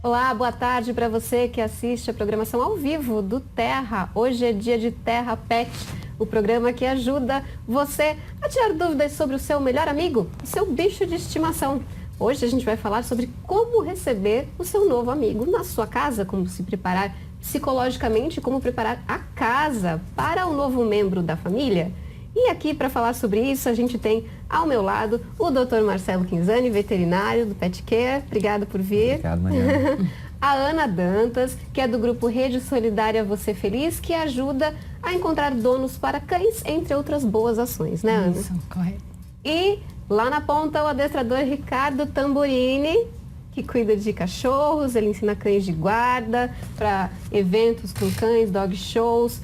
Olá, boa tarde para você que assiste a programação ao vivo do Terra. Hoje é dia de Terra Pet, o programa que ajuda você a tirar dúvidas sobre o seu melhor amigo, o seu bicho de estimação. Hoje a gente vai falar sobre como receber o seu novo amigo na sua casa, como se preparar psicologicamente, como preparar a casa para o novo membro da família. E aqui para falar sobre isso a gente tem ao meu lado o Dr. Marcelo Quinzani, veterinário do Pet Care. Obrigada por vir. Obrigado, Mariana. A Ana Dantas, que é do grupo Rede Solidária Você Feliz, que ajuda a encontrar donos para cães, entre outras boas ações, né, Ana? Isso, correto. E lá na ponta o adestrador Ricardo Tamburini, que cuida de cachorros, ele ensina cães de guarda para eventos com cães, dog shows,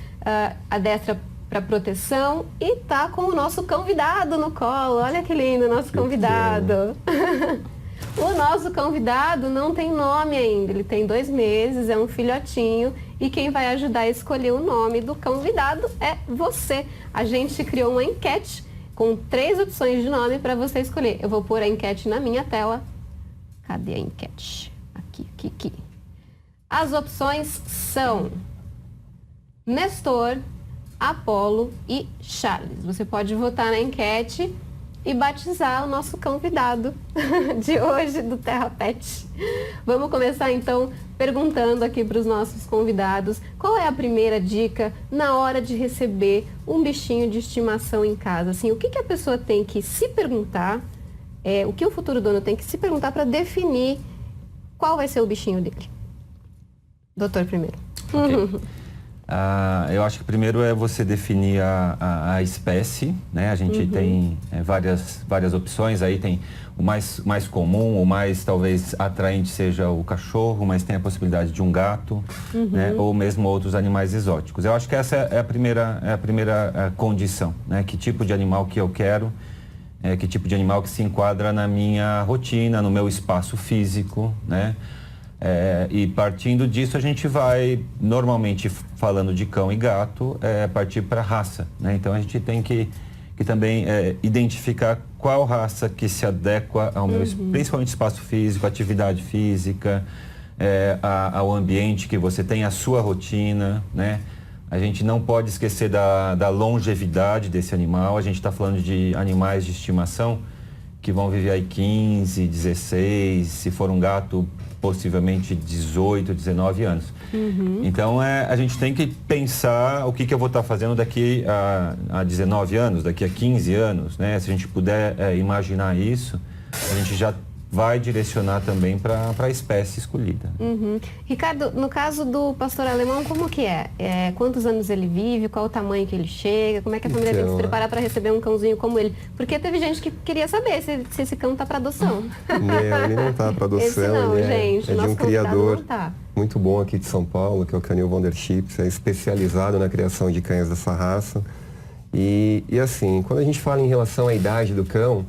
adestra para proteção e tá com o nosso convidado no colo. Olha que lindo, nosso convidado. O nosso convidado não tem nome ainda, ele tem 2 meses, é um filhotinho e quem vai ajudar a escolher o nome do convidado é você. A gente criou uma enquete com 3 opções de nome para você escolher. Eu vou pôr a enquete na minha tela. Cadê a enquete? Aqui. As opções são Nestor, Apolo e Charles. Você pode votar na enquete e batizar o nosso convidado de hoje do Terra Pet. Vamos começar então perguntando aqui para os nossos convidados qual é a primeira dica na hora de receber um bichinho de estimação em casa. Assim, o que a pessoa tem que se perguntar, o que o futuro dono tem que se perguntar para definir qual vai ser o bichinho dele? Doutor, primeiro. Okay. Eu acho que primeiro é você definir a espécie, né? A gente tem várias opções, aí tem o mais comum, o mais talvez atraente seja o cachorro, mas tem a possibilidade de um gato, né? Ou mesmo outros animais exóticos. Eu acho que essa é a primeira condição, né? Que tipo de animal que eu quero, que tipo de animal que se enquadra na minha rotina, no meu espaço físico, né? E partindo disso a gente vai, normalmente falando de cão e gato, partir para raça, né? Então a gente tem que também identificar qual raça que se adequa ao meu, principalmente espaço físico, atividade física, ao ambiente que você tem, a sua rotina, né? A gente não pode esquecer da longevidade desse animal. A gente está falando de animais de estimação que vão viver aí 15, 16, se for um gato, possivelmente 18, 19 anos. Então, a gente tem que pensar o que eu vou estar fazendo daqui a 19 anos, daqui a 15 anos, né? Se a gente puder imaginar isso, a gente já vai direcionar também para a espécie escolhida. Ricardo, no caso do pastor alemão, como que é? Quantos anos ele vive? Qual o tamanho que ele chega? Como é que a família tem que se preparar para receber um cãozinho como ele? Porque teve gente que queria saber se esse cão tá para adoção. Não, ele não tá para adoção. Esse não, ele gente, é de um criador tá. muito bom aqui de São Paulo, que é o Canil Wonderschips, é especializado na criação de cães dessa raça. E assim, quando a gente fala em relação à idade do cão,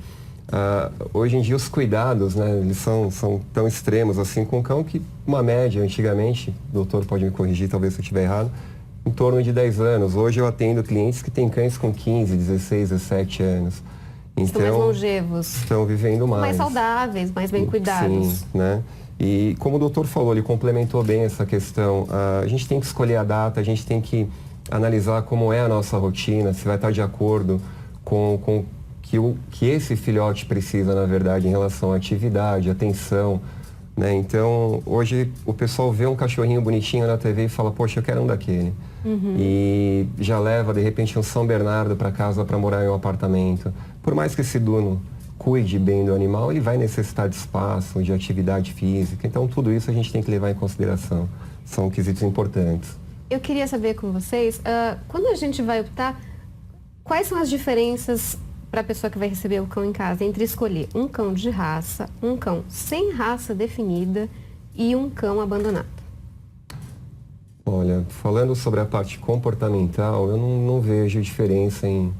hoje em dia os cuidados, né, eles são tão extremos assim com o cão que uma média antigamente, o doutor pode me corrigir talvez se eu estiver errado, em torno de 10 anos. Hoje eu atendo clientes que têm cães com 15, 16, 17 anos. Então, estão mais longevos. Estão vivendo mais. Mais saudáveis, mais bem cuidados. Sim, né? E como o doutor falou, ele complementou bem essa questão. A gente tem que escolher a data, a gente tem que analisar como é a nossa rotina, se vai estar de acordo com que esse filhote precisa, na verdade, em relação à atividade, atenção, né? Então, hoje o pessoal vê um cachorrinho bonitinho na TV e fala, poxa, eu quero um daquele. E já leva, de repente, um São Bernardo para casa para morar em um apartamento. Por mais que esse dono cuide bem do animal, ele vai necessitar de espaço, de atividade física. Então, tudo isso a gente tem que levar em consideração. São quesitos importantes. Eu queria saber com vocês, quando a gente vai optar, quais são as diferenças para a pessoa que vai receber o cão em casa entre escolher um cão de raça, um cão sem raça definida e um cão abandonado? Olha, falando sobre a parte comportamental, eu não vejo diferença em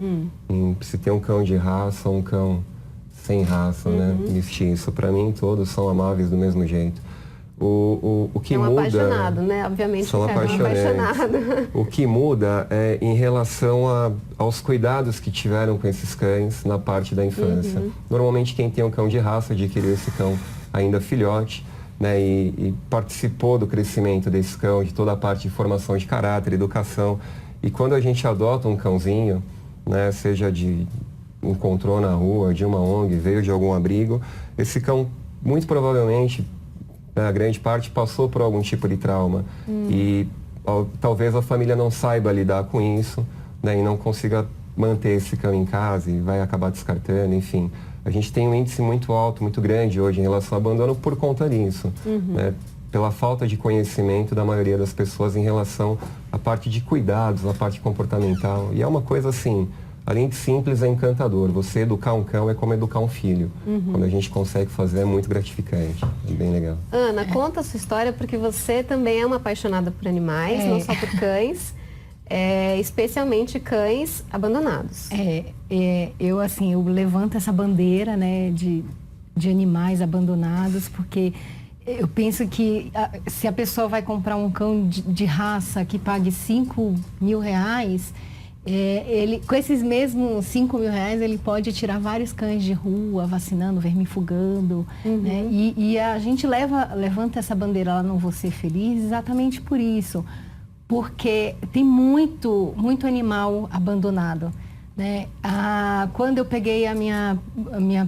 se tem um cão de raça ou um cão sem raça, né? Mestiço. Para mim, todos são amáveis do mesmo jeito. O que muda... apaixonado, né? Obviamente, são apaixonado. O que muda é em relação aos cuidados que tiveram com esses cães na parte da infância. Normalmente, quem tem um cão de raça adquiriu esse cão ainda filhote, né, e participou do crescimento desse cão, de toda a parte de formação de caráter, educação. E quando a gente adota um cãozinho, né, seja encontrou na rua, de uma ONG, veio de algum abrigo, esse cão muito provavelmente, a grande parte, passou por algum tipo de trauma. E talvez a família não saiba lidar com isso, né, e não consiga manter esse cão em casa e vai acabar descartando, enfim. A gente tem um índice muito alto, muito grande hoje em relação ao abandono por conta disso, né, pela falta de conhecimento da maioria das pessoas em relação à parte de cuidados, à parte comportamental. E é uma coisa assim, além de simples, é encantador. Você educar um cão é como educar um filho. Quando a gente consegue fazer, é muito gratificante. É bem legal. Ana, conta a sua história, porque você também é uma apaixonada por animais, não só por cães, especialmente cães abandonados. Eu levanto essa bandeira, né, de animais abandonados, porque eu penso que se a pessoa vai comprar um cão de raça que pague R$5.000, com esses mesmos R$5.000, ele pode tirar vários cães de rua, vacinando, vermifugando, né? E a gente levanta essa bandeira, ela não vou ser feliz, exatamente por isso. Porque tem muito animal abandonado, né? Quando eu peguei a minha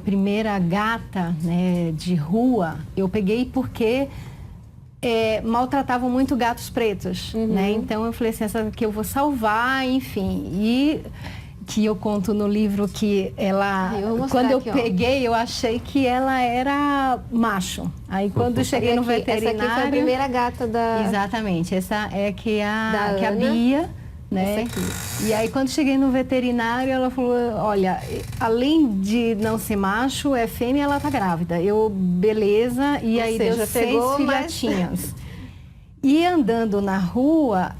primeira gata, né, de rua, eu peguei porque maltratavam muito gatos pretos, né? Então eu falei assim, essa que eu vou salvar, enfim. E que eu conto no livro que ela, quando eu peguei, eu achei que ela era macho. Aí quando eu cheguei no veterinário... Essa aqui foi a primeira gata da... Exatamente, essa é que a Bia, né? E aí quando cheguei no veterinário, ela falou, olha, além de não ser macho, é fêmea, ela tá grávida. Beleza, e aí deu 6 filhotinhos. E andando na rua,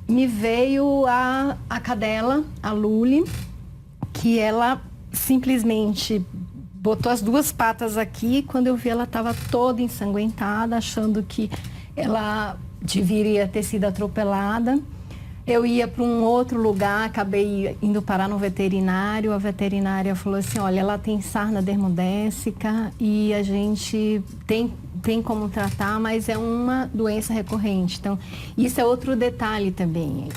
me veio a cadela, a Luli, que ela simplesmente botou as 2 patas aqui. Quando eu vi, ela estava toda ensanguentada, achando que ela deveria ter sido atropelada. Eu ia para um outro lugar, acabei indo parar no veterinário. A veterinária falou assim, olha, ela tem sarna dermodésica e a gente tem como tratar, mas é uma doença recorrente. Então, isso é outro detalhe também.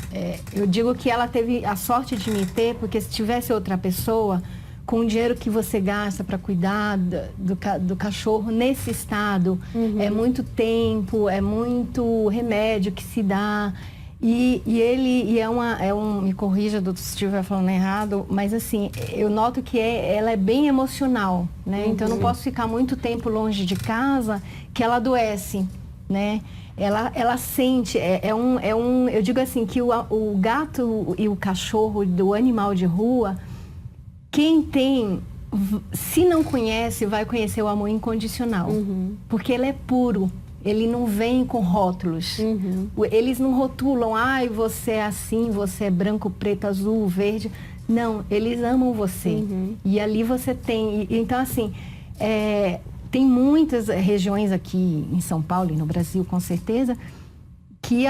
Eu digo que ela teve a sorte de me ter, porque se tivesse outra pessoa, com o dinheiro que você gasta para cuidar do cachorro nesse estado, é muito tempo, é muito remédio que se dá. Me corrija, doutor, se estiver falando errado, mas assim, eu noto que ela é bem emocional, né? Então eu não posso ficar muito tempo longe de casa que ela adoece, né? Ela sente, eu digo assim, que o gato e o cachorro do animal de rua, quem tem, se não conhece, vai conhecer o amor incondicional, porque ele é puro. Ele não vem com rótulos. Eles não rotulam, você é assim, você é branco, preto, azul, verde. Não, eles amam você. E ali você tem... Então, assim, tem muitas regiões aqui em São Paulo e no Brasil, com certeza, que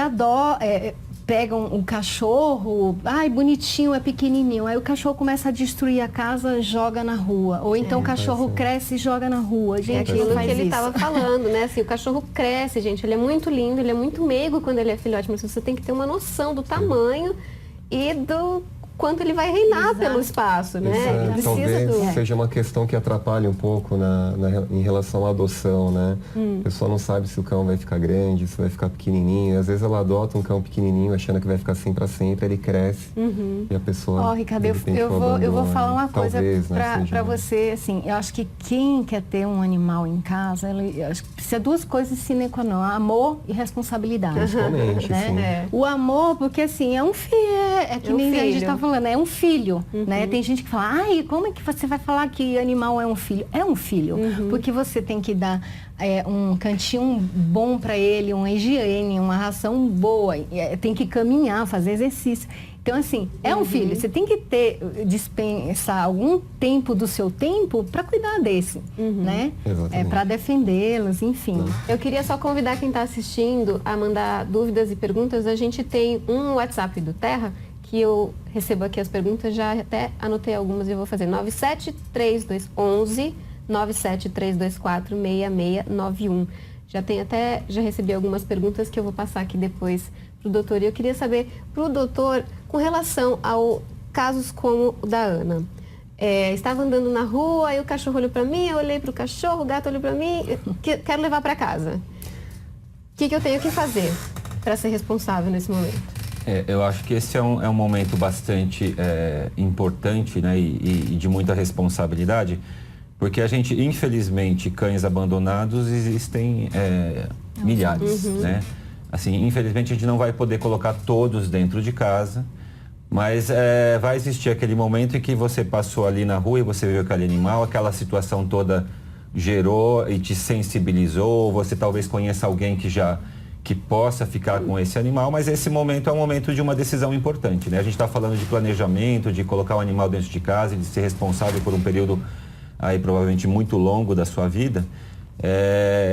pegam o cachorro, bonitinho, é pequenininho. Aí o cachorro começa a destruir a casa, joga na rua. Ou então o cachorro cresce e joga na rua. Gente, aquilo que ele estava falando, né? Assim, o cachorro cresce, gente. Ele é muito lindo, ele é muito meigo quando ele é filhote, mas você tem que ter uma noção do tamanho e do quanto ele vai reinar pelo espaço, né? Ele Talvez seja uma questão que atrapalhe um pouco em relação à adoção, né? A pessoa não sabe se o cão vai ficar grande, se vai ficar pequenininho. Às vezes ela adota um cão pequenininho achando que vai ficar assim para sempre, ele cresce e a pessoa... Ricardo, eu vou falar uma coisa para você, assim, eu acho que quem quer ter um animal em casa, eu acho que precisa 2 coisas sine qua non, amor e responsabilidade. Principalmente, né? O amor, porque assim, é um filho, que nem a gente tá falando, é um filho, né? Tem gente que fala, como é que você vai falar que animal é um filho? É um filho, porque você tem que dar um cantinho bom para ele, uma higiene, uma ração boa, tem que caminhar, fazer exercício. Então, assim, é um filho, você tem que dispensar algum tempo do seu tempo para cuidar desse, né? Para defendê-los, enfim. Eu queria só convidar quem está assistindo a mandar dúvidas e perguntas. A gente tem um WhatsApp do Terra, que eu recebo aqui as perguntas, já até anotei algumas e eu vou fazer. 97311 973246691. Já recebi algumas perguntas que eu vou passar aqui depois para o doutor. E eu queria saber, para o doutor, com relação ao casos como o da Ana. Estava andando na rua, aí o cachorro olhou para mim, eu olhei para o cachorro, o gato olhou para mim, quero levar para casa. O que eu tenho que fazer para ser responsável nesse momento? Eu acho que esse é um momento bastante importante, né, e de muita responsabilidade, porque a gente, infelizmente, cães abandonados existem milhares, né? Assim, infelizmente a gente não vai poder colocar todos dentro de casa, mas vai existir aquele momento em que você passou ali na rua e você viu aquele animal, aquela situação toda gerou e te sensibilizou, você talvez conheça alguém que possa ficar com esse animal, mas esse momento é um momento de uma decisão importante, né? A gente está falando de planejamento, de colocar o animal dentro de casa e de ser responsável por um período aí provavelmente muito longo da sua vida.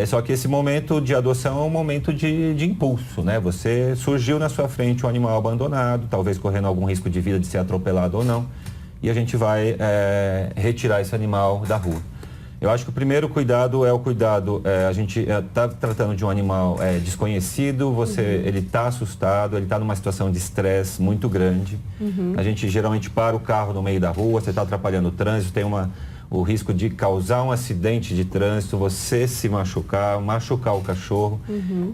Só que esse momento de adoção é um momento de impulso, né? Surgiu na sua frente um animal abandonado, talvez correndo algum risco de vida de ser atropelado ou não, e a gente vai retirar esse animal da rua. Eu acho que o primeiro cuidado é o cuidado, a gente está tratando de um animal desconhecido, ele está assustado, ele está numa situação de estresse muito grande. A gente geralmente para o carro no meio da rua, você está atrapalhando o trânsito, tem o risco de causar um acidente de trânsito, você se machucar o cachorro.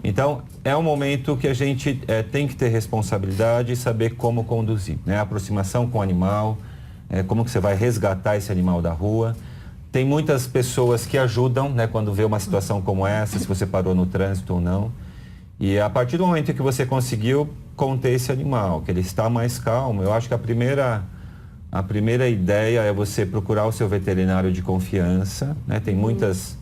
Então, é um momento que a gente tem que ter responsabilidade e saber como conduzir, né? A aproximação com o animal, como que você vai resgatar esse animal da rua. Tem muitas pessoas que ajudam, né, quando vê uma situação como essa, se você parou no trânsito ou não. E a partir do momento que você conseguiu conter esse animal, que ele está mais calmo, eu acho que a primeira ideia é você procurar o seu veterinário de confiança, né? Tem muitas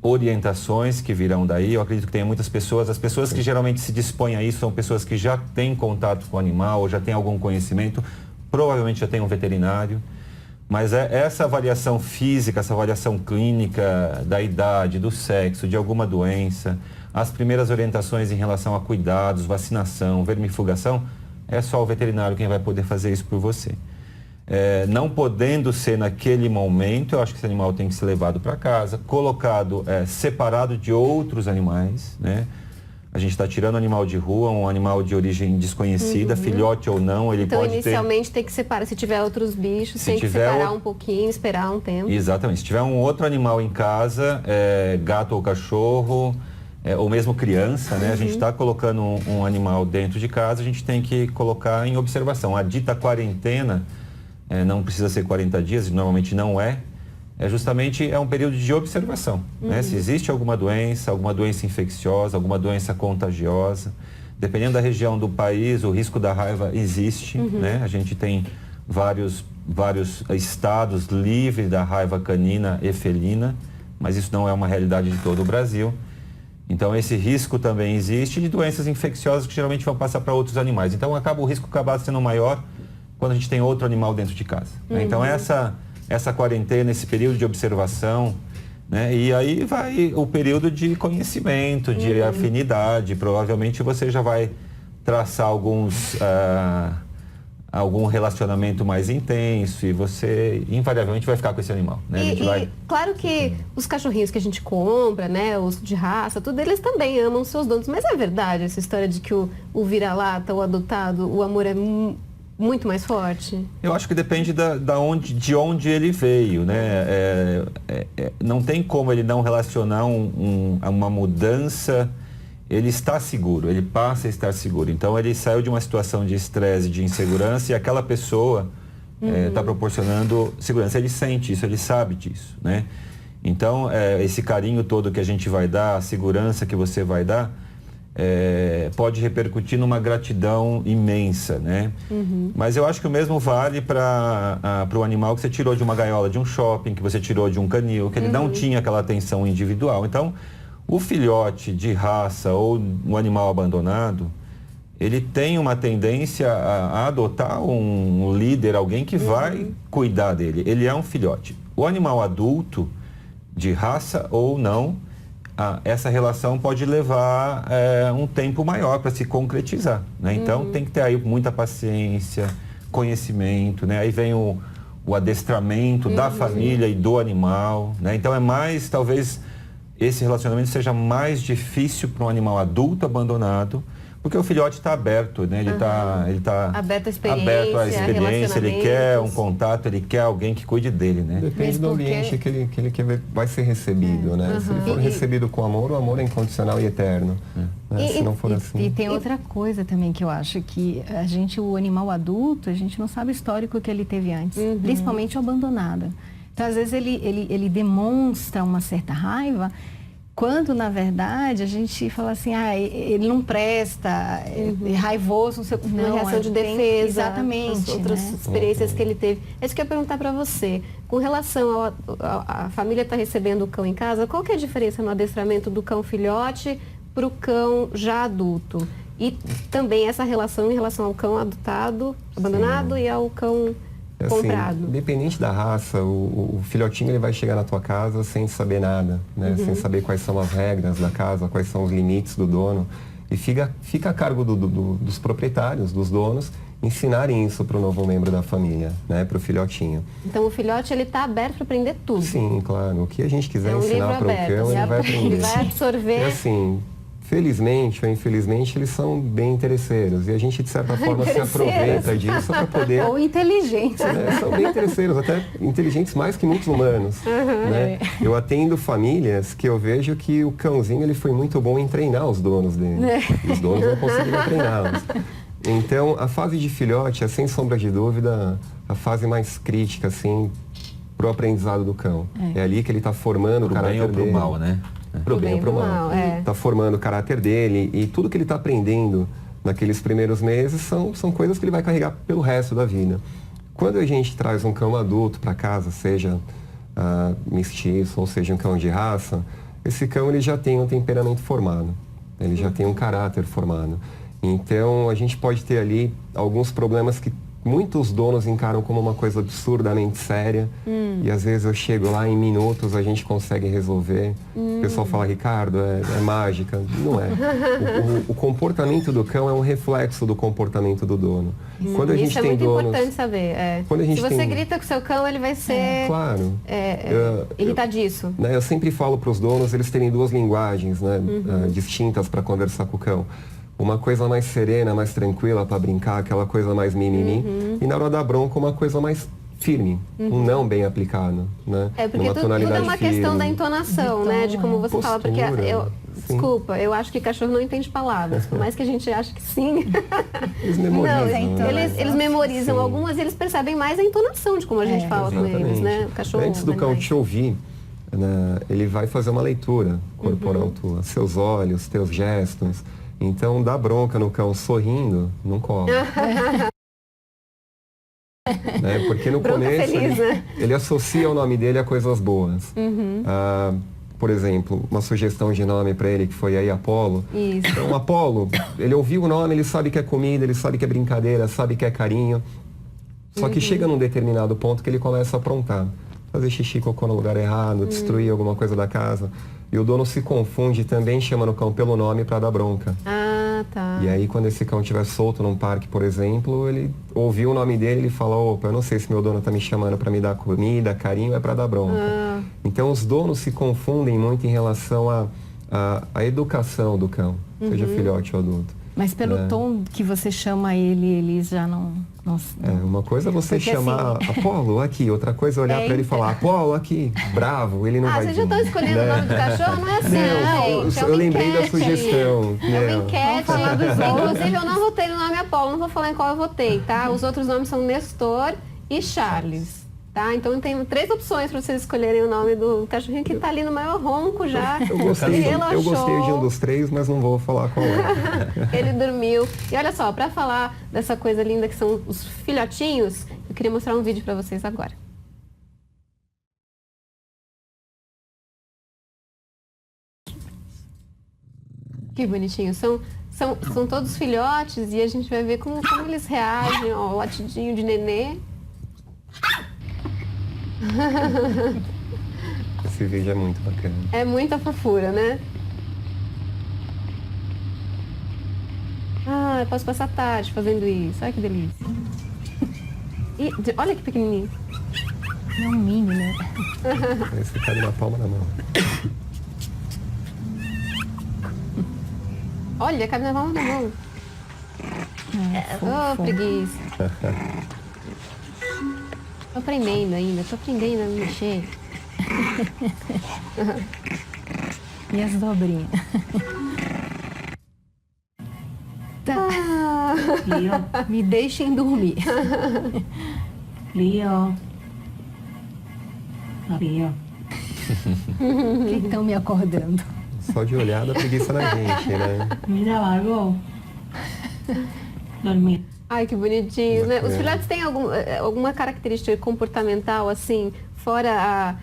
orientações que virão daí. Eu acredito que tem muitas pessoas, as pessoas que geralmente se dispõem a isso são pessoas que já têm contato com o animal ou já têm algum conhecimento, provavelmente já tem um veterinário. Mas essa avaliação física, essa avaliação clínica da idade, do sexo, de alguma doença, as primeiras orientações em relação a cuidados, vacinação, vermifugação, é só o veterinário quem vai poder fazer isso por você. Não podendo ser naquele momento, eu acho que esse animal tem que ser levado para casa, colocado separado de outros animais, né? A gente está tirando animal de rua, um animal de origem desconhecida, filhote ou não, ele pode ter... Então, inicialmente tem que separar, se tiver outros bichos, tem que separar um pouquinho, esperar um tempo. Exatamente. Se tiver um outro animal em casa, gato ou cachorro, ou mesmo criança, né? A gente está colocando um animal dentro de casa, a gente tem que colocar em observação. A dita quarentena, não precisa ser 40 dias, normalmente não é. Justamente um período de observação, né? Se existe alguma doença infecciosa, alguma doença contagiosa. Dependendo da região do país, o risco da raiva existe, né? A gente tem vários estados livres da raiva canina e felina, mas isso não é uma realidade de todo o Brasil. Então, esse risco também existe de doenças infecciosas que geralmente vão passar para outros animais. Então, o risco acaba sendo maior quando a gente tem outro animal dentro de casa, né? Então, essa quarentena, esse período de observação, né? E aí vai o período de conhecimento, de afinidade. Provavelmente você já vai traçar algum relacionamento mais intenso e você invariavelmente vai ficar com esse animal, né? Claro que os cachorrinhos que a gente compra, né, os de raça, tudo, eles também amam seus donos. Mas é verdade essa história de que o vira-lata, o adotado, o amor é muito mais forte? Eu acho que depende de onde ele veio, né? Não tem como ele não relacionar uma mudança. Ele está seguro, ele passa a estar seguro. Então, ele saiu de uma situação de estresse, de insegurança, e aquela pessoa está proporcionando segurança. Ele sente isso, ele sabe disso, né? Então, esse carinho todo que a gente vai dar, a segurança que você vai dar, pode repercutir numa gratidão imensa, né? Mas eu acho que o mesmo vale para o animal que você tirou de uma gaiola de um shopping, que você tirou de um canil, que ele não tinha aquela atenção individual. Então, o filhote de raça ou um animal abandonado, ele tem uma tendência a adotar um líder, alguém que vai cuidar dele. Ele é um filhote. O animal adulto, de raça ou não, essa relação pode levar um tempo maior para se concretizar, né? Então, tem que ter aí muita paciência, conhecimento, né? Aí vem o adestramento da família e do animal, né? Então, é mais, talvez, esse relacionamento seja mais difícil para um animal adulto abandonado, porque o filhote está aberto, né? Ele está aberto à experiência, ele quer um contato, ele quer alguém que cuide dele, né? Depende do ambiente que ele vai ser recebido, né? Se ele for recebido com amor, o amor é incondicional e eterno. Né? Se não for assim... E tem outra coisa também que eu acho que o animal adulto, a gente não sabe o histórico que ele teve antes, principalmente o abandonado. Então, às vezes, ele demonstra uma certa raiva, quando, na verdade, a gente fala assim, ele não presta, é raivoso, não sei o que. Uma reação de defesa. Exatamente. Outras experiências que ele teve. É isso que eu ia perguntar para você. Com relação a família está recebendo o cão em casa, qual que é a diferença no adestramento do cão filhote para o cão já adulto? E também essa relação em relação ao cão adotado, abandonado, e ao cão... comprado. Assim, independente da raça, o filhotinho ele vai chegar na tua casa sem saber nada, né? Sem saber quais são as regras da casa, quais são os limites do dono. E fica a cargo dos proprietários, dos donos, ensinarem isso para o novo membro da família, né? Para o filhotinho. Então o filhote ele está aberto para aprender tudo. Sim, claro. O que a gente quiser ensinar para o cão, ele vai aprender. Ele vai absorver. E assim, felizmente ou infelizmente, eles são bem interesseiros. E a gente, de certa forma, se aproveita disso para poder... Ou inteligentes. São bem interesseiros, até inteligentes mais que muitos humanos. Né? Eu atendo famílias que eu vejo que o cãozinho ele foi muito bom em treinar os donos dele. Os donos não conseguiram treiná-los. Então, a fase de filhote é, sem sombra de dúvida, a fase mais crítica, assim, para o aprendizado do cão. É ali que ele está formando o caráter dele. Pro bem ou pro mal, né? Pro bem ou pro mal. Está formando o caráter dele e tudo que ele está aprendendo naqueles primeiros meses são coisas que ele vai carregar pelo resto da vida. Quando a gente traz um cão adulto para casa, seja mestiço ou seja um cão de raça, esse cão ele já tem um temperamento formado, ele já tem um caráter formado. Então a gente pode ter ali alguns problemas que muitos donos encaram como uma coisa absurdamente séria e às vezes eu chego lá em minutos, a gente consegue resolver. O pessoal fala, Ricardo, é mágica. Não é. O comportamento do cão é um reflexo do comportamento do dono. Quando a gente isso é tem muito donos, importante saber. Quando a gente Se você grita com o seu cão, ele vai ser claro. irritadiço. Eu sempre falo para os donos, eles terem duas linguagens, né, distintas para conversar com o cão. Uma coisa mais serena, mais tranquila para brincar, aquela coisa mais mimimi. E na hora da bronca, uma coisa mais firme, um não bem aplicado, né? Porque tudo é uma questão da entonação, né? De como você fala, porque desculpa, eu acho que cachorro não entende palavras, por mais que a gente ache que sim. Eles memorizam. Eles memorizam algumas e eles percebem mais a entonação de como a gente fala com eles, né? O cachorro, antes do cão te ouvir, né, ele vai fazer uma leitura corporal tua, seus olhos, teus gestos. Então, dar bronca no cão sorrindo, não corre. Né? Porque no começo feliz, ele associa o nome dele a coisas boas. Por exemplo, uma sugestão de nome para ele que foi aí Apolo. Isso. Então, Apolo, ele ouviu o nome, ele sabe que é comida, ele sabe que é brincadeira, sabe que é carinho. Só que chega num determinado ponto que ele começa a aprontar. Fazer xixi, cocô no lugar errado, destruir alguma coisa da casa. E o dono se confunde também chamando o cão pelo nome para dar bronca. Tá. E aí, quando esse cão estiver solto num parque, por exemplo, ele ouviu o nome dele e fala, opa, eu não sei se meu dono está me chamando para me dar comida, carinho, é para dar bronca. Então, os donos se confundem muito em relação à educação do cão, seja filhote ou adulto. Mas pelo tom que você chama ele, eles já não... uma coisa é você porque chamar Apolo aqui, outra coisa é olhar para ele e falar, Apolo aqui, bravo, ele não vai vir. Vocês já estão escolhendo o nome do cachorro? Não é assim, gente. Eu lembrei da sugestão. É uma enquete. Inclusive, eu não votei no nome Apolo, não vou falar em qual eu votei, tá? Os outros nomes são Nestor e Charles. Tá? Então eu tenho 3 opções para vocês escolherem o nome do cachorrinho que está ali no maior ronco já. Eu gostei de um dos 3, mas não vou falar qual é. Ele dormiu. E olha só, para falar dessa coisa linda que são os filhotinhos, eu queria mostrar um vídeo para vocês agora. Que bonitinho. São todos filhotes e a gente vai ver como eles reagem. Ó, o latidinho de nenê. Esse vídeo é muito bacana. É muita fofura, né? Eu posso passar a tarde fazendo isso. Olha que delícia. E olha que pequenininho. É um mini, né? Esse cabe na palma da mão. Olha, cabe na palma da mão. Oh, preguiça. Tô aprendendo ainda, tô aprendendo a me mexer. E as dobrinhas. Tá. Leo, Me deixem dormir. Leo. Leo. Por que estão me acordando? Só de olhar dá preguiça na gente, né? Mira algo. Dormir. Ai, que bonitinho, né? Os filhotes têm alguma característica comportamental, assim, fora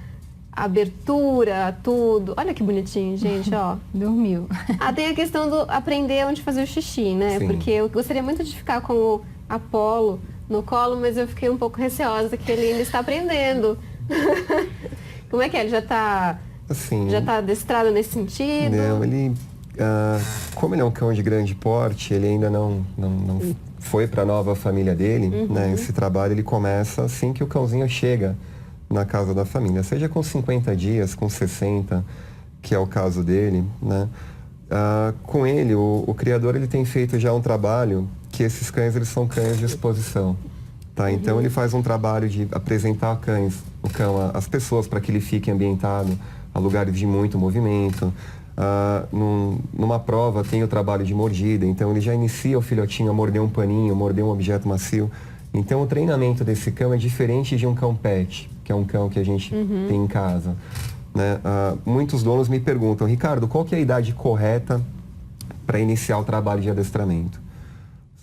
a abertura, tudo. Olha que bonitinho, gente, ó. Dormiu. Ah, tem a questão do aprender onde fazer o xixi, né? Sim. Porque eu gostaria muito de ficar com o Apolo no colo, mas eu fiquei um pouco receosa que ele ainda está aprendendo. Como é que é? Ele já está Assim, adestrado nesse sentido? não, ele, como ele é um cão de grande porte, ele ainda não foi para a nova família dele, né? Esse trabalho ele começa assim que o cãozinho chega na casa da família, seja com 50 dias, com 60, que é o caso dele, né? Com ele, o criador ele tem feito já um trabalho que esses cães eles são cães de exposição, tá? Então ele faz um trabalho de apresentar o cão às pessoas para que ele fique ambientado a lugares de muito movimento. Numa prova tem o trabalho de mordida, então ele já inicia o filhotinho a morder um paninho, morder um objeto macio. Então o treinamento desse cão é diferente de um cão pet, que é um cão que a gente tem em casa, né? Muitos donos me perguntam, Ricardo, qual que é a idade correta para iniciar o trabalho de adestramento?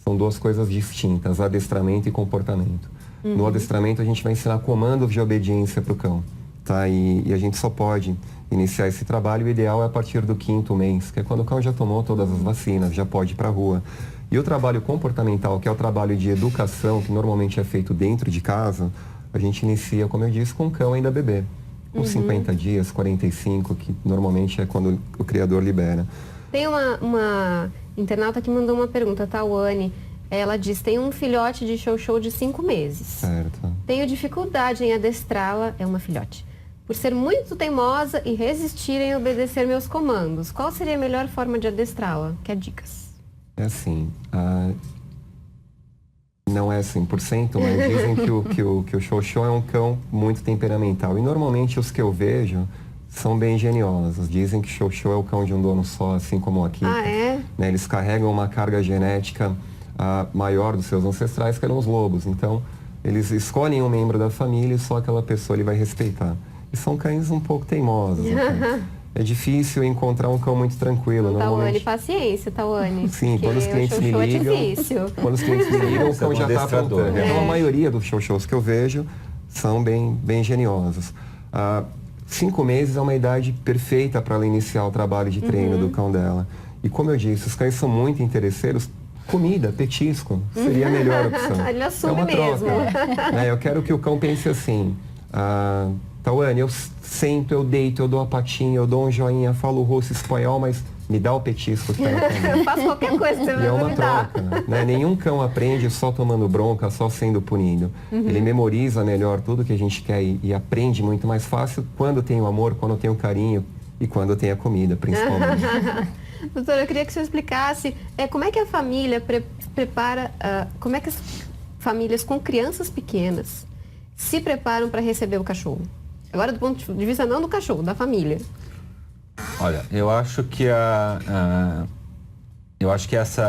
São duas coisas distintas, adestramento e comportamento. No adestramento a gente vai ensinar comandos de obediência para o cão, tá? E a gente só pode iniciar esse trabalho, o ideal é a partir do 5º mês, que é quando o cão já tomou todas as vacinas, já pode ir para a rua. E o trabalho comportamental, que é o trabalho de educação, que normalmente é feito dentro de casa, a gente inicia, como eu disse, com o cão ainda bebê. Com 50 dias, 45, que normalmente é quando o criador libera. Tem uma internauta que mandou uma pergunta, Tawane. Ela diz, tem um filhote de Chow de 5 meses. Certo. Tenho dificuldade em adestrá-la, é uma filhote, por ser muito teimosa e resistir em obedecer meus comandos. Qual seria a melhor forma de adestrá-la? Quer dicas? É assim, não é 100%, mas dizem que o Chow é um cão muito temperamental. E normalmente os que eu vejo são bem geniosos. Dizem que Chow é o cão de um dono só, assim como aqui. Ah, é? Né, eles carregam uma carga genética maior dos seus ancestrais, que eram os lobos. Então, eles escolhem um membro da família e só aquela pessoa ele vai respeitar. E são cães um pouco teimosos. É difícil encontrar um cão muito tranquilo. Tawane, paciência, Tawane. Sim, quando os clientes me ligam, o cão já está aprontando. Então, a maioria dos Chows que eu vejo são bem geniosos. 5 meses é uma idade perfeita para ela iniciar o trabalho de treino do cão dela. E como eu disse, os cães são muito interesseiros. Comida, petisco, seria a melhor opção. Ele assume é uma mesmo. Troca. Eu quero que o cão pense assim, Tawane, eu sento, eu deito, eu dou a patinha, eu dou um joinha, falo o rosto espanhol, mas me dá o petisco que tá na cama. Eu faço qualquer coisa que você E é vai uma me dar. troca, né? Nenhum cão aprende só tomando bronca, só sendo punido. Ele memoriza melhor tudo que a gente quer e aprende muito mais fácil quando tem o amor, quando tem o carinho e quando tem a comida, principalmente. Doutora, eu queria que você explicasse como é que a família prepara, como é que as famílias com crianças pequenas se preparam para receber o cachorro? Agora, do ponto de vista não do cachorro, da família. Olha, eu acho que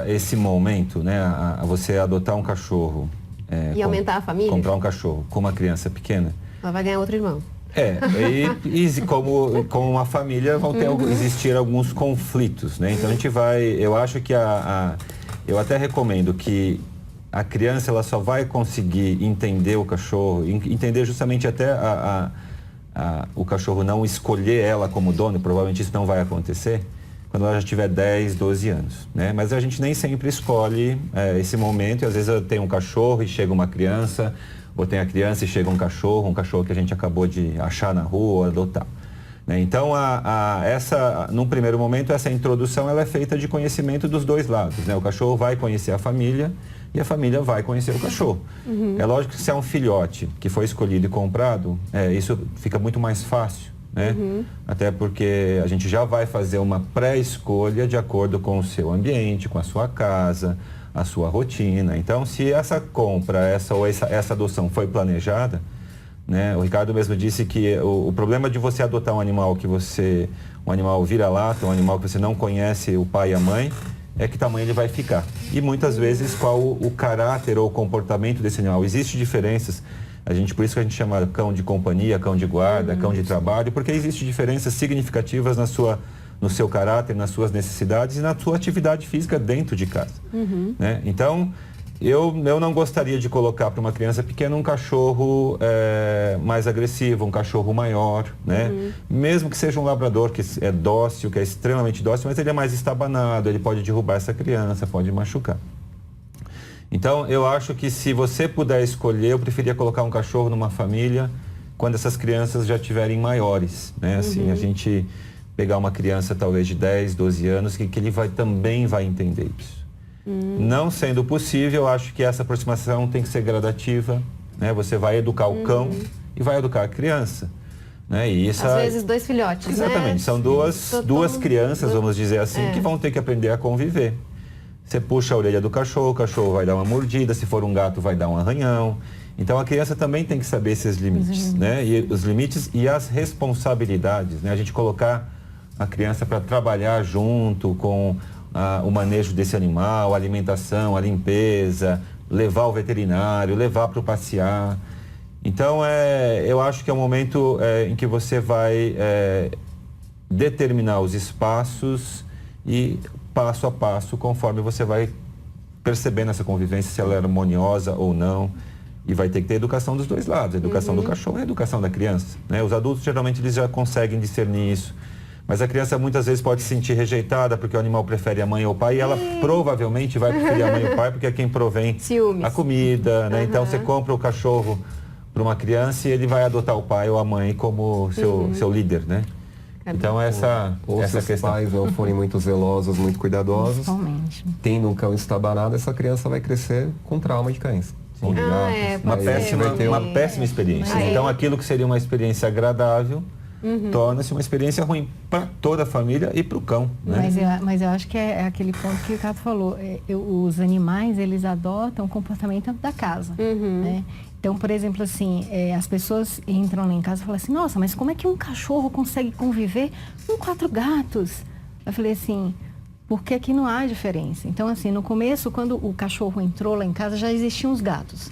esse momento, né, você adotar um cachorro E aumentar a família? comprar um cachorro com uma criança pequena. Ela vai ganhar outro irmão. E como uma família vão existir alguns conflitos, né? Então a gente eu acho que eu até recomendo que a criança ela só vai conseguir entender o cachorro, entender justamente até o cachorro não escolher ela como dono, provavelmente isso não vai acontecer, quando ela já tiver 10, 12 anos, né? Mas a gente nem sempre escolhe esse momento, e às vezes eu tenho um cachorro e chega uma criança, ou tem a criança e chega um cachorro que a gente acabou de achar na rua ou adotar. Né? Então, num primeiro momento, essa introdução ela é feita de conhecimento dos dois lados. Né? O cachorro vai conhecer a família e a família vai conhecer o cachorro. É lógico que se é um filhote que foi escolhido e comprado, isso fica muito mais fácil né? Até porque a gente já vai fazer uma pré-escolha de acordo com o seu ambiente, com a sua casa, a sua rotina. Então, se essa compra, essa adoção foi planejada, né? O Ricardo mesmo disse que o problema de você adotar um animal um animal vira-lata, um animal que você não conhece o pai e a mãe, é que tamanho ele vai ficar. E muitas vezes qual o caráter ou o comportamento desse animal. Existem diferenças, por isso que a gente chama cão de companhia, cão de guarda, cão de trabalho, porque existem diferenças significativas no seu caráter, nas suas necessidades e na sua atividade física dentro de casa. Né? Então, eu não gostaria de colocar para uma criança pequena um cachorro mais agressivo, um cachorro maior, né? Mesmo que seja um labrador que é dócil, que é extremamente dócil, mas ele é mais estabanado, ele pode derrubar essa criança, pode machucar. Então, eu acho que se você puder escolher, eu preferia colocar um cachorro numa família quando essas crianças já estiverem maiores, né? Assim, a gente pegar uma criança talvez de 10, 12 anos, que ele também vai entender isso. Não sendo possível, eu acho que essa aproximação tem que ser gradativa, né? Você vai educar o cão e vai educar a criança, né? E isso, às vezes 2 filhotes, exatamente, né? São duas crianças, vamos dizer assim, que vão ter que aprender a conviver. Você puxa a orelha do cachorro, o cachorro vai dar uma mordida, se for um gato vai dar um arranhão. Então a criança também tem que saber esses limites, né? E os limites e as responsabilidades, né? A gente colocar a criança para trabalhar junto com o manejo desse animal, a alimentação, a limpeza, levar ao veterinário, levar para o passear. Então, eu acho que é um momento em que você vai determinar os espaços e passo a passo, conforme você vai percebendo essa convivência, se ela é harmoniosa ou não. E vai ter que ter educação dos dois lados, a educação do cachorro e a educação da criança, né? Os adultos, geralmente, eles já conseguem discernir isso. Mas a criança muitas vezes pode se sentir rejeitada porque o animal prefere a mãe ou o pai e ela provavelmente vai preferir a mãe ou o pai porque é quem provém a comida, né? Então você compra o cachorro para uma criança e ele vai adotar o pai ou a mãe como seu líder, né? Então essa se os questão. pais não forem muito zelosos, muito cuidadosos, tendo um cão estabanado, essa criança vai crescer com trauma de cães. Uma péssima experiência. Então aquilo que seria uma experiência agradável torna-se uma experiência ruim para toda a família e para o cão, né? Mas eu acho que é aquele ponto que o Ricardo falou. Os animais, eles adotam o comportamento da casa, né? Então, por exemplo, assim, as pessoas entram lá em casa e falam assim, nossa, mas como é que um cachorro consegue conviver com 4 gatos? Eu falei assim, porque aqui não há diferença. Então, assim, no começo, quando o cachorro entrou lá em casa, já existiam os gatos.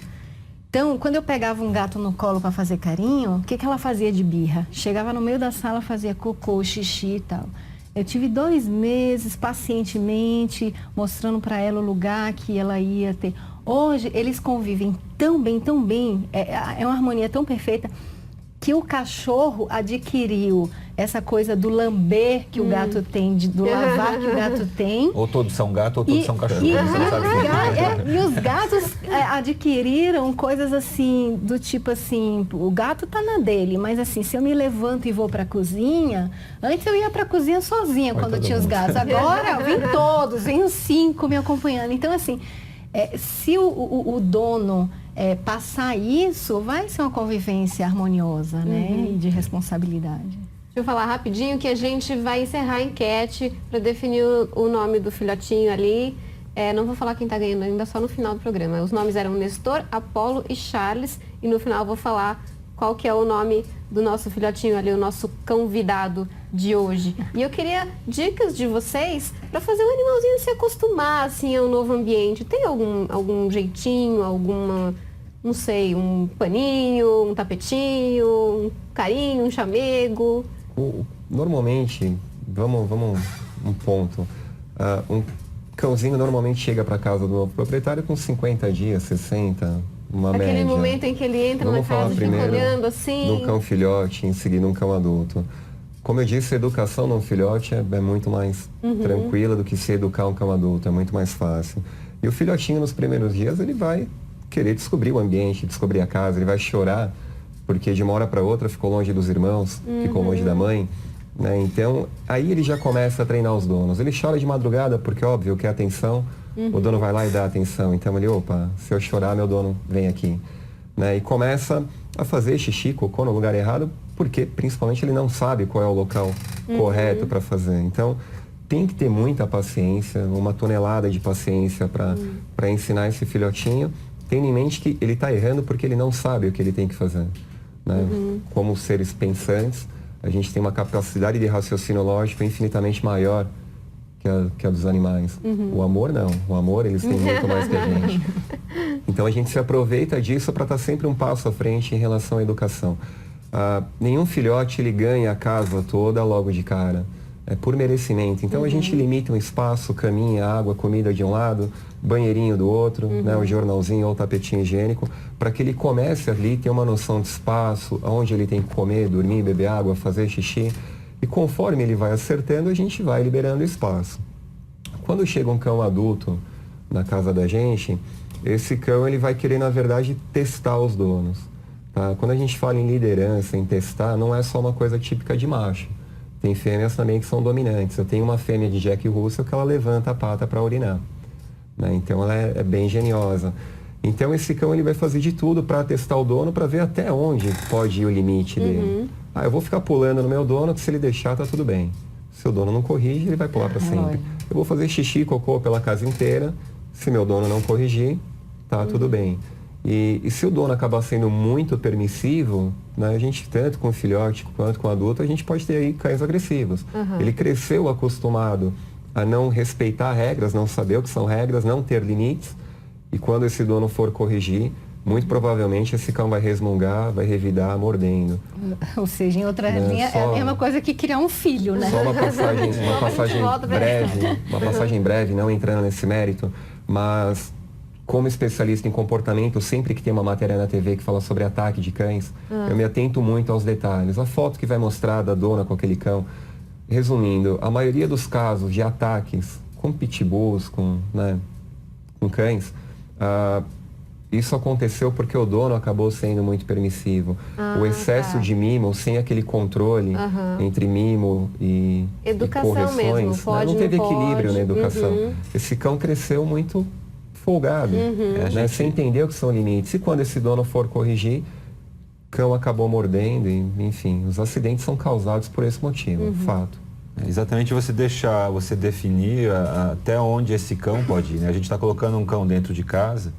Então, quando eu pegava um gato no colo para fazer carinho, o que ela fazia de birra? Chegava no meio da sala, fazia cocô, xixi e tal. Eu tive 2 meses, pacientemente, mostrando para ela o lugar que ela ia ter. Hoje, eles convivem tão bem, é uma harmonia tão perfeita, que o cachorro adquiriu essa coisa do lamber que o gato tem, do lavar que o gato tem. Ou todos são gato ou todos são cachorro. E os gatos adquiriram coisas assim, do tipo assim, o gato tá na dele, mas assim, se eu me levanto e vou pra cozinha, antes eu ia pra cozinha sozinha quando tinha os gatos. Agora vem todos, vem os 5 me acompanhando. Então assim, se o dono passar isso, vai ser uma convivência harmoniosa, né? E de responsabilidade. Deixa eu falar rapidinho que a gente vai encerrar a enquete para definir o nome do filhotinho ali. Não vou falar quem está ganhando ainda, só no final do programa. Os nomes eram Nestor, Apolo e Charles. E no final eu vou falar qual que é o nome do nosso filhotinho ali, o nosso convidado de hoje. E eu queria dicas de vocês para fazer o animalzinho se acostumar assim, ao novo ambiente. Tem algum jeitinho, não sei, um paninho, um tapetinho, um carinho, um chamego? Normalmente, vamos um ponto. Um cãozinho normalmente chega para casa do novo proprietário com 50 dias, 60, uma média. Aquele momento em que ele entra na casa e fica olhando assim. No cão filhote, em seguida um cão adulto. Como eu disse, a educação num filhote é muito mais tranquila do que se educar um cão adulto, é muito mais fácil. E o filhotinho nos primeiros dias, ele vai querer descobrir o ambiente, descobrir a casa, ele vai chorar, porque de uma hora para outra ficou longe dos irmãos, ficou longe da mãe, né? Então, aí ele já começa a treinar os donos. Ele chora de madrugada, porque óbvio que é atenção, o dono vai lá e dá atenção. Então ele, opa, se eu chorar, meu dono vem aqui, né? E começa a fazer xixi, cocô no lugar errado, porque principalmente ele não sabe qual é o local correto para fazer. Então, tem que ter muita paciência, uma tonelada de paciência para ensinar esse filhotinho, tendo em mente que ele está errando porque ele não sabe o que ele tem que fazer. Né? Como seres pensantes, a gente tem uma capacidade de raciocínio lógico infinitamente maior que a dos animais. O amor não. O amor eles têm muito mais que a gente. Então a gente se aproveita disso para estar sempre um passo à frente em relação à educação. Nenhum filhote ele ganha a casa toda logo de cara. É por merecimento. Então a gente limita um espaço, caminha, água, comida de um lado, banheirinho do outro, né, o jornalzinho ou o tapetinho higiênico, para que ele comece ali ter uma noção de espaço, onde ele tem que comer, dormir, beber água, fazer xixi. E conforme ele vai acertando, a gente vai liberando espaço. Quando chega um cão adulto na casa da gente, esse cão ele vai querer, na verdade, testar os donos. Tá? Quando a gente fala em liderança, em testar, não é só uma coisa típica de macho. Tem fêmeas também que são dominantes. Eu tenho uma fêmea de Jack Russell que ela levanta a pata para urinar. Né? Então ela é bem geniosa. Então esse cão ele vai fazer de tudo para testar o dono, para ver até onde pode ir o limite dele. Eu vou ficar pulando no meu dono, que se ele deixar tá tudo bem. Se o dono não corrige, ele vai pular para sempre. Eu vou fazer xixi e cocô pela casa inteira. Se meu dono não corrigir, tá tudo bem. E se o dono acabar sendo muito permissivo, né, a gente, tanto com o filhote quanto com o adulto, a gente pode ter aí cães agressivos. Ele cresceu acostumado a não respeitar regras, não saber o que são regras, não ter limites. E quando esse dono for corrigir, muito provavelmente esse cão vai resmungar, vai revidar mordendo. Ou seja, em outra linha, é a mesma coisa que criar um filho, né? Só uma passagem breve, não entrando nesse mérito, mas como especialista em comportamento, sempre que tem uma matéria na TV que fala sobre ataque de cães, eu me atento muito aos detalhes. A foto que vai mostrar da dona com aquele cão. Resumindo, a maioria dos casos de ataques com pitbulls, com cães, isso aconteceu porque o dono acabou sendo muito permissivo. O excesso de mimo, sem aquele controle entre mimo e correções, mesmo, pode, não teve equilíbrio pode. na educação. Esse cão cresceu muito folgado, né? Sem entender o que são limites. E quando esse dono for corrigir, o cão acabou mordendo, e, enfim, os acidentes são causados por esse motivo, fato. Exatamente, você definir até onde esse cão pode ir, né? A gente está colocando um cão dentro de casa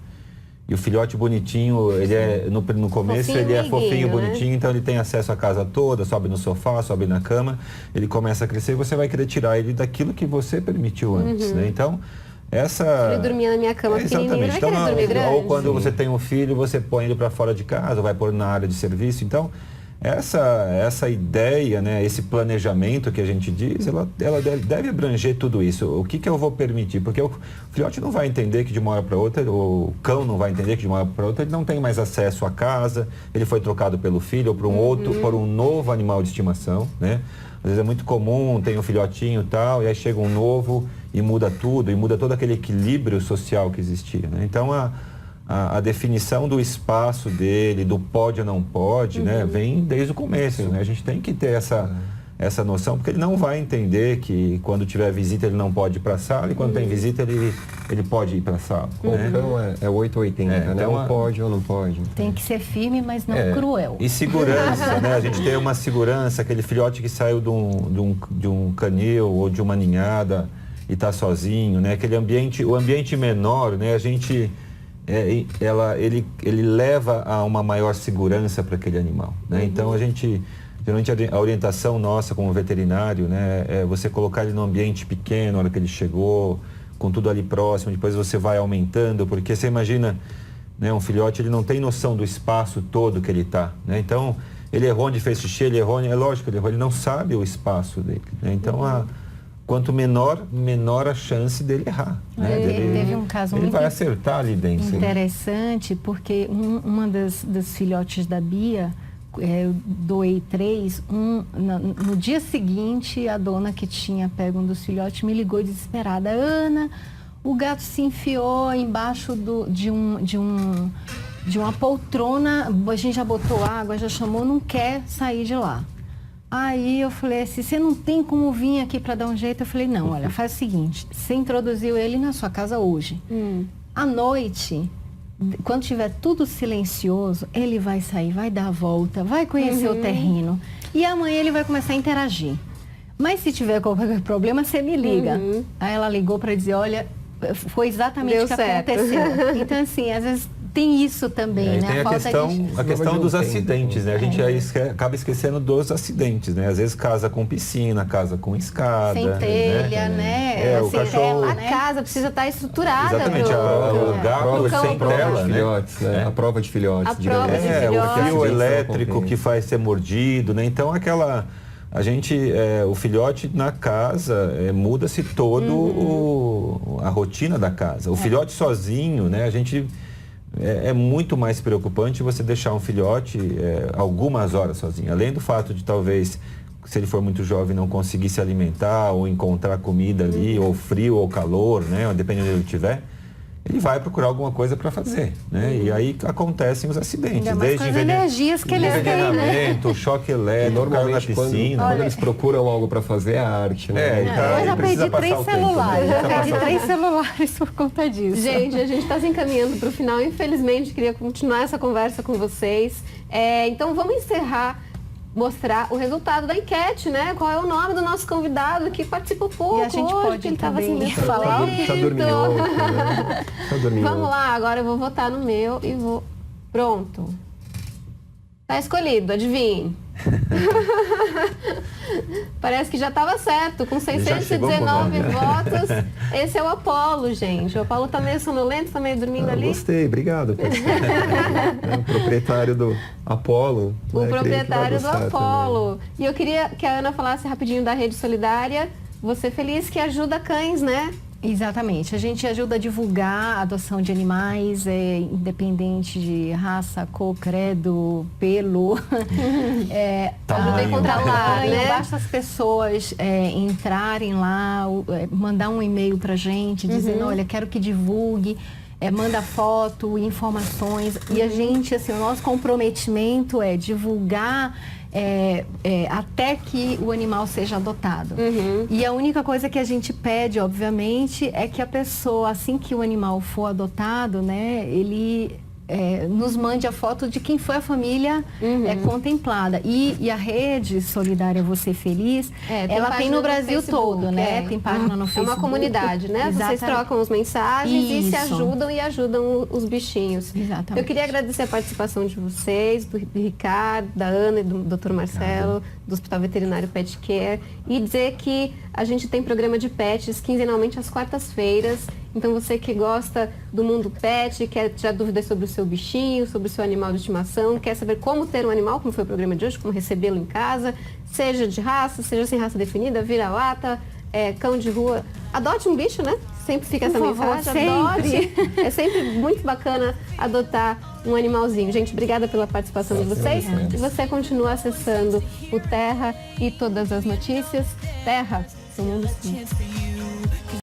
e o filhote bonitinho, ele é no começo fofinho, ele é fofinho, né? bonitinho, então ele tem acesso à casa toda, sobe no sofá, sobe na cama, ele começa a crescer e você vai querer tirar ele daquilo que você permitiu antes, né? Então, ele dormia na minha cama pequenininha, então, dormir grande. ou quando você tem um filho, você põe ele para fora de casa, vai pôr na área de serviço. Então, essa ideia, né, esse planejamento que a gente diz, ela deve abranger tudo isso. O que eu vou permitir? Porque o filhote não vai entender que de uma hora para outra, o cão não vai entender que de uma hora para outra ele não tem mais acesso à casa, ele foi trocado pelo filho ou por um novo animal de estimação, né? Às vezes é muito comum, tem um filhotinho e tal, e aí chega um novo e muda tudo, e muda todo aquele equilíbrio social que existia, né? Então, a definição do espaço dele, do pode ou não pode, né, vem desde o começo, né? A gente tem que ter essa noção, porque ele não vai entender que quando tiver visita ele não pode ir para a sala, e quando tem visita ele pode ir para a sala. Né? Então é 880, né? Ou pode ou não pode. Tem que ser firme, mas não cruel. E segurança, né? A gente tem uma segurança, aquele filhote que saiu de um canil ou de uma ninhada e está sozinho, né? Aquele ambiente, o ambiente menor, né? A gente... ele leva a uma maior segurança para aquele animal, né? Então geralmente a orientação nossa como veterinário, né, é você colocar ele num ambiente pequeno na hora que ele chegou, com tudo ali próximo, depois você vai aumentando, porque você imagina, né, um filhote, ele não tem noção do espaço todo que ele está, né? Então ele errou onde fez xixi, ele errou, é lógico que ele errou, ele não sabe o espaço dele, né? Então quanto menor a chance dele errar. Né? Teve um caso ele muito vai acertar ali dentro. Interessante, porque uma das filhotes da Bia, eu doei 3, no dia seguinte a dona que tinha pego um dos filhotes me ligou desesperada: Ana, o gato se enfiou embaixo de uma poltrona, a gente já botou água, já chamou, não quer sair de lá. Aí eu falei assim: você não tem como vir aqui para dar um jeito? Eu falei: não, olha, faz o seguinte, você introduziu ele na sua casa hoje. À noite, quando tiver tudo silencioso, ele vai sair, vai dar a volta, vai conhecer o terreno. E amanhã ele vai começar a interagir. Mas se tiver qualquer problema, você me liga. Aí ela ligou para dizer, olha, foi exatamente o que aconteceu. Então, assim, às vezes tem isso também, né? Tem a questão dos acidentes, né? A gente aí acaba esquecendo dos acidentes, né? Às vezes casa com piscina, casa com escada. Sem telha, né? O cachorro... A casa precisa estar estruturada. Exatamente, o gato sem tela, né? Filhotes, né? A prova de filhotes. A prova de filhotes. O fio elétrico que faz ser mordido, né? Então, a gente, o filhote na casa, muda-se todo a rotina da casa. O filhote sozinho, né? A gente... É muito mais preocupante você deixar um filhote algumas horas sozinho. Além do fato de talvez, se ele for muito jovem, não conseguir se alimentar ou encontrar comida ali, ou frio ou calor, né? Dependendo de onde ele estiver, ele vai procurar alguma coisa para fazer, né? E aí acontecem os acidentes. Desde as energias que eles têm, né? O choque elétrico, normalmente na piscina. Quando eles procuram algo para fazer, é a arte, né? Eu já perdi 3 celulares. Né? Eu perdi 3 celulares por conta disso. Gente, a gente está se encaminhando para o final. Infelizmente, queria continuar essa conversa com vocês. Então, vamos encerrar, mostrar o resultado da enquete, né? Qual é o nome do nosso convidado que participou pouco e a gente hoje, pode que ele estava assim, também falar. Tá dormindo, né? Tá dormindo. Vamos lá, agora eu vou votar no meu e vou... Pronto. Tá escolhido, adivinhe. Parece que já estava certo, com 619 votos. Esse é o Apolo, gente. O Apolo tá meio sonolento, tá meio dormindo ali. Gostei, obrigado. O proprietário do Apolo. O proprietário do Apolo. Também. E eu queria que a Ana falasse rapidinho da Rede Solidária. Você Feliz, que ajuda cães, né? Exatamente. A gente ajuda a divulgar a adoção de animais, independente de raça, cor, credo, pelo. Ajuda a encontrar lá, né? Basta as pessoas entrarem lá, mandar um e-mail pra gente, dizendo, olha, quero que divulgue. Manda foto, informações. E a gente, assim, o nosso comprometimento é divulgar até que o animal seja adotado. E a única coisa que a gente pede, obviamente, é que a pessoa, assim que o animal for adotado, né, ele nos mande a foto de quem foi a família contemplada. E a Rede Solidária Você Feliz, ela tem no Brasil todo, né? Tem página no Facebook. É uma comunidade, né? Exatamente. Vocês trocam as mensagens Isso. e se ajudam e ajudam os bichinhos. Exatamente. Eu queria agradecer a participação de vocês, do Ricardo, da Ana e do Dr. Marcelo, do Hospital Veterinário Pet Care, e dizer que a gente tem programa de pets quinzenalmente às quartas-feiras. Então, você que gosta do mundo pet, quer tirar dúvidas sobre o seu bichinho, sobre o seu animal de estimação, quer saber como ter um animal, como foi o programa de hoje, como recebê-lo em casa, seja de raça, seja sem raça definida, vira-lata, cão de rua, adote um bicho, né? Sempre fica essa mensagem, adote. É sempre muito bacana adotar um animalzinho. Gente, obrigada pela participação de vocês. E você continua acessando o Terra e todas as notícias. Terra, seu mundo sim.